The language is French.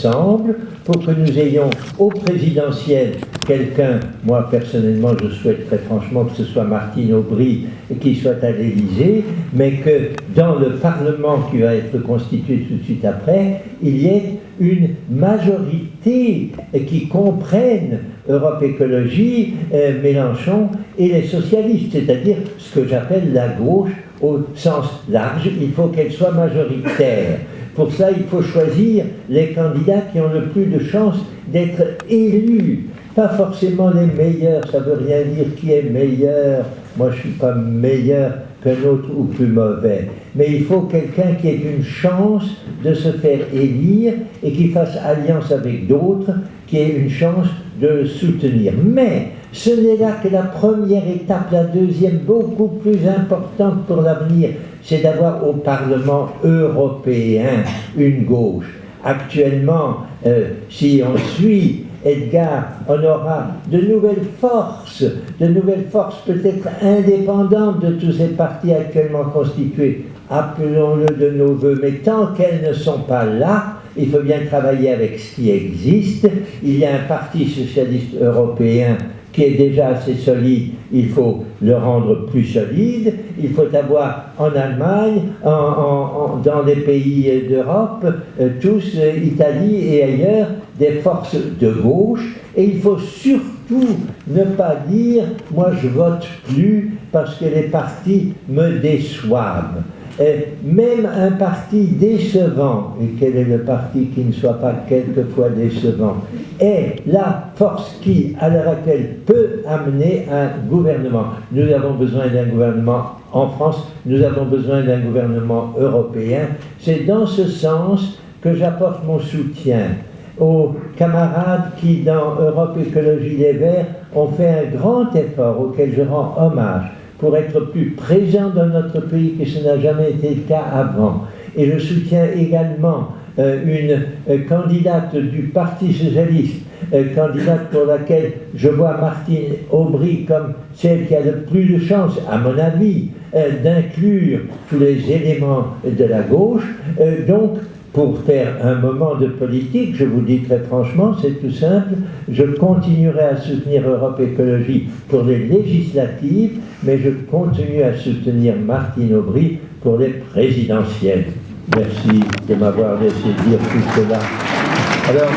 ensemble pour que nous ayons au présidentiel quelqu'un, moi personnellement je souhaite très franchement que ce soit Martine Aubry qui soit à l'Élysée, mais que dans le Parlement qui va être constitué tout de suite après, il y ait une majorité qui comprenne Europe Écologie, Mélenchon et les socialistes, c'est-à-dire ce que j'appelle la gauche au sens large. Il faut qu'elle soit majoritaire. Pour ça, il faut choisir les candidats qui ont le plus de chances d'être élus. Pas forcément les meilleurs, ça ne veut rien dire qui est meilleur. Moi, je ne suis pas meilleur qu'un autre ou plus mauvais. Mais il faut quelqu'un qui ait une chance de se faire élire et qui fasse alliance avec d'autres, qui ait une chance de le soutenir. Mais ce n'est là que la première étape. La deuxième, beaucoup plus importante pour l'avenir, c'est d'avoir au Parlement européen une gauche. Actuellement, si on suit Edgar, on aura de nouvelles forces peut-être indépendantes de tous ces partis actuellement constitués. Appelons-le de nos voeux, mais tant qu'elles ne sont pas là, il faut bien travailler avec ce qui existe. Il y a un parti socialiste européen qui est déjà assez solide, il faut le rendre plus solide. Il faut avoir en Allemagne, dans les pays d'Europe, tous, Italie et ailleurs, des forces de gauche. Et il faut surtout ne pas dire « moi je vote plus parce que les partis me déçoivent ». Même un parti décevant, et quel est le parti qui ne soit pas quelquefois décevant, est la force qui, à l'heure actuelle, peut amener un gouvernement. Nous avons besoin d'un gouvernement en France, nous avons besoin d'un gouvernement européen. C'est dans ce sens que j'apporte mon soutien aux camarades qui, dans Europe Écologie Les Verts, ont fait un grand effort auquel je rends hommage, pour être plus présent dans notre pays que ce n'a jamais été le cas avant. Et je soutiens également une candidate du Parti Socialiste, candidate pour laquelle je vois Martine Aubry comme celle qui a le plus de chances, à mon avis, d'inclure tous les éléments de la gauche. Donc, pour faire un moment de politique, je vous dis très franchement, c'est tout simple, je continuerai à soutenir Europe Écologie pour les législatives, mais je continue à soutenir Martine Aubry pour les présidentielles. Merci de m'avoir laissé dire tout cela. Alors,